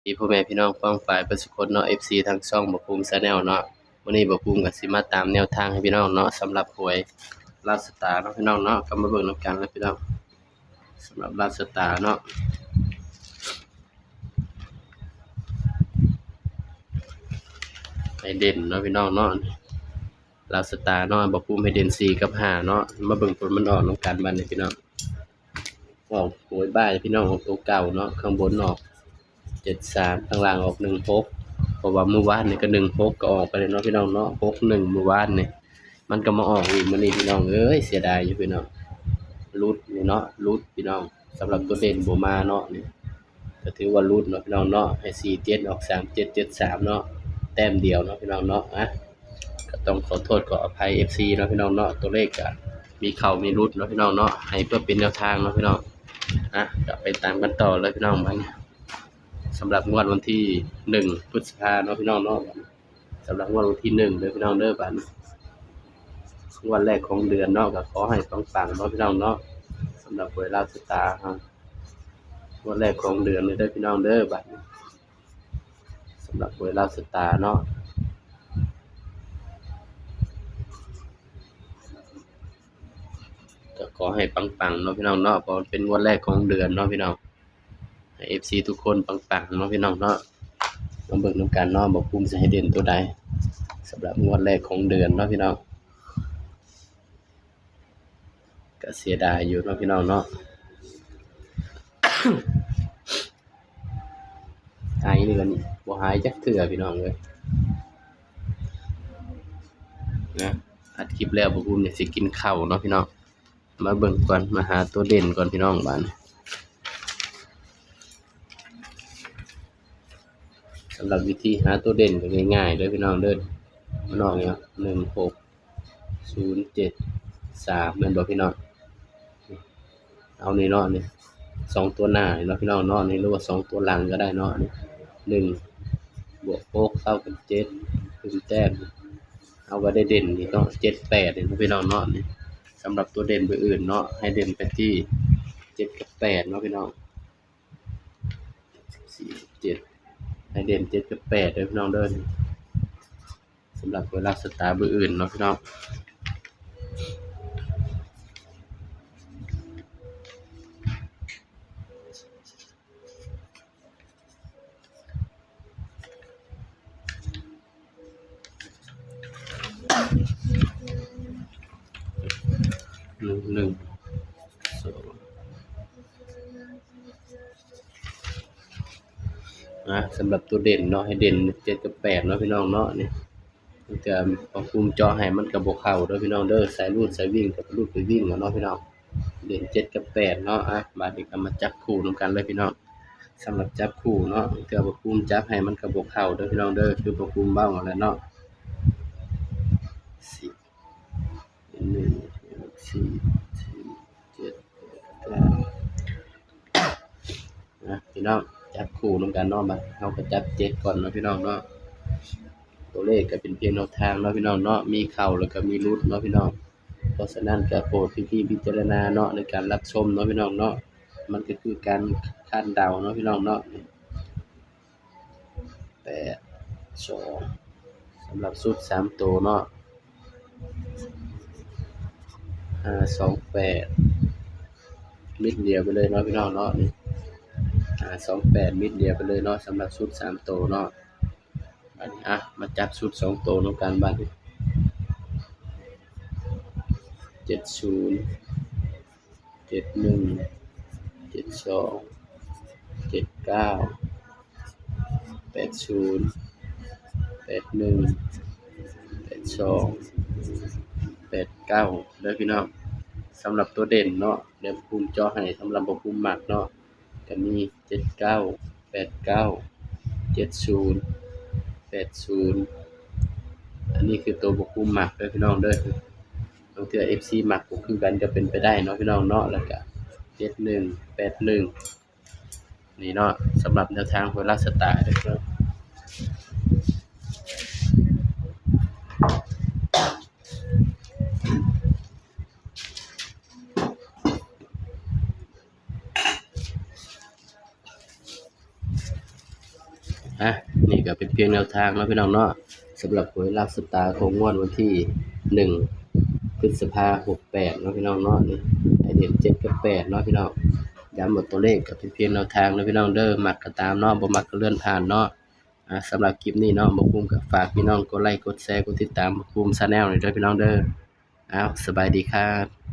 พ่อแม่พี่น้องป้องปายเบิดสุคนเนาะ FC ทางช่องบ่ภูมิ Channel เนาะวันนี้บ่ภูมิก็สิมาตามแนวทางให้พี่น้องเนาะสำหรับหวยลาวสตาร์เนาะพี่น้องเนาะก็มาเบิ่งนำกันเลยพี่น้องสำหรับลาวสตาร์เนาะให้เด่นเนาะพี่น้องเนาะลาวสตาร์เนาะบ่ภูมิให้เด่น4กับ5เนาะมาเบิ่งผลมันออกนำกันบัดนี้พี่น้องออกหวยบ้ายพี่น้องออกตัวเก่าเนาะข้างบนออก73ข้างล่างออก16เพราะว่าเมื่อวานนี่ก็16ก็ออกไปเลยเนาะพี่น้องเนาะ61เมื่อวานนี่มันก็มาออกอีกมื้อนี้พี่น้องเอ้ยเสียดายอยู่พี่น้องรุดนี่เนาะรุดพี่น้องสำหรับตัวเด่นบ่มาเนาะนี่ก็ถือว่ารุดเนาะพี่น้องเนาะให้47ออก3773เนาะแต้มเดียวเนาะพี่น้องเนาะก็ต้องขอโทษขออภัย FC เนาะพี่น้องเนาะตัวเลขก็มีเข้ามีรุดเนาะพี่น้องเนาะให้เพื่อเป็นแนวทางเนาะพี่น้องก็ไปตามกันต่อเลยพี่น้องมันสำหรับงวดวันที่1พฤษภาคมเนาะพี่น้องเนาะสำหรับงวดวันที่1เด้อพี่น้องเด้อบัดงวดแรกของเดือนเนาะก็ขอให้ปังๆเนาะพี่น้องเนาะสำหรับหวยลาวสตาร์งวดแรกของเดือนเลยเด้อพี่น้องเด้อบัดสำหรับหวยลาวสตาร์เนาะก็ขอให้ปังๆเนาะพี่น้องเนาะเพราะเป็นงวดแรกของเดือนเนาะพี่น้องให้ FC ทุกคนปังๆเนาะพี่น้องเนาะมาเบิ่งนำกันเนาะบ่ภูมิสิให้เด่นตัวใดสำหรับงวดแรกของเดือนเนาะพี่น้องก็เสียดายอยู่เนาะพี่น้องเนาะ หายนี่ก็บ่หายจักเทื่อพี่น้องเอ้ยนะอัดคลิปแล้วบ่ภูมิเนี่ยสิกินข้าวเนาะพี่น้องมาเบิ่งก่อนมาหาตัวเด่นก่อนพี่น้องบัดนี้สำหรับวิธีหาตัวเด่นก็ง่ายๆเด้อพี่น้องเด้อมันออกเนี่ย1607 3แม่นบ่พี่น้องเอานี่เนาะนี่2ตัวหน้าเนาะพี่น้องเนาะนี่หรือว่า2ตัวหลังก็ได้เนาะนี่1บวก6เท่ากับ7คือแต้มเอาไว้ได้เด่นนี่เนาะ78นี่พี่น้องเนาะนี่สำหรับตัวเด่นตัวอื่นเนาะให้เด่นไปที่7กับ8เนาะพี่น้อง4 7ให้เด่น7กับ8เด้อพี่น้องเด้อสำหรับเวลาสตาร์เบอร์อื่นเนาะพี่น้อง1 2สำหรับตัวเด่นเนาะให้เด่น7กับ8เนาะพี่น้องเนาะนี่มันจะพอคุมเจาะให้มันก็บ่เข้าเด้อพี่น้องเด้อสายรูดสายวิ่งกับรูดไปวิ่งเนาะพี่น้องเด่น7กับ8เนาะบัดนี้ก็มาจับคู่นำกันเลยพี่น้องสำหรับจับคู่เนาะเทื่อบ่คุมจับให้มันก็บ่เข้าเด้อพี่น้องเด้อคือบ่คุมเบ้าแล้วเนาะ10 1 4 4 7 9พี่น้องจับคู่นำกันเนาะบัดเฮาก็จับ7ก่อนเนาะพี่น้องเนาะตัวเลขก็เป็นเพียงแนวทางเนาะพี่น้องเนาะมีเข้าแล้วก็มีหลุดเนาะพี่น้องเพราะฉะนั้นก็โปรดพี่ๆพิจารณาเนาะในการรับชมเนาะพี่น้องเนาะมันก็คือการคาดเดาเนาะพี่น้องเนาะ8 2สำหรับชุด3ตัวเนาะ5 2 8มิดเดียวไปเลยเนาะพี่น้องเนาะนี่28มิดเดียวไปเลยเนาะสำหรับชุด3ตัวเนาะบัดนี้มาจับชุด2ตัวนำกันบัดนี้70 71 72 79 80 81 82 89เด้อพี่น้องสำหรับตัวเด่นเนาะเดี๋ยวภูมิเจาะให้สำหรับบ่ภูมิมักเนาะก็มี79 89 70 80อันนี้คือตัวบ่ภูมิมักเด้อพี่น้องเด้อบางเทื่อ FC มักบ่คือกันก็เป็นไปได้เนาะพี่น้องเนาะแล้วก็71 81นี่เนาะสำหรับแนวทางหวยลาวสตาร์เด้อครับ นี่ก็เป็นเพียงแนวทางเนาะพี่น้องเนาะสำหรับหวยลักษตาของงวดวันที่1พฤษภาคม68เนาะพี่น้องเนาะนี่ให้เด่น7กับ8เนาะพี่น้องย้ำหมดตัวเลขก็เป็นเพียงแนวทางเนาะพี่น้องเด้อมักก็ตามเนาะบ่มักก็เลื่อนผ่านเนาะสำหรับคลิปนี้เนาะบ่คุ้มก็ฝากพี่น้องกดไลค์กดแชร์กดติดตามบ่คุ้ม Channel หน่อยเด้อพี่น้องเด้ออ้าวสบายดีครับ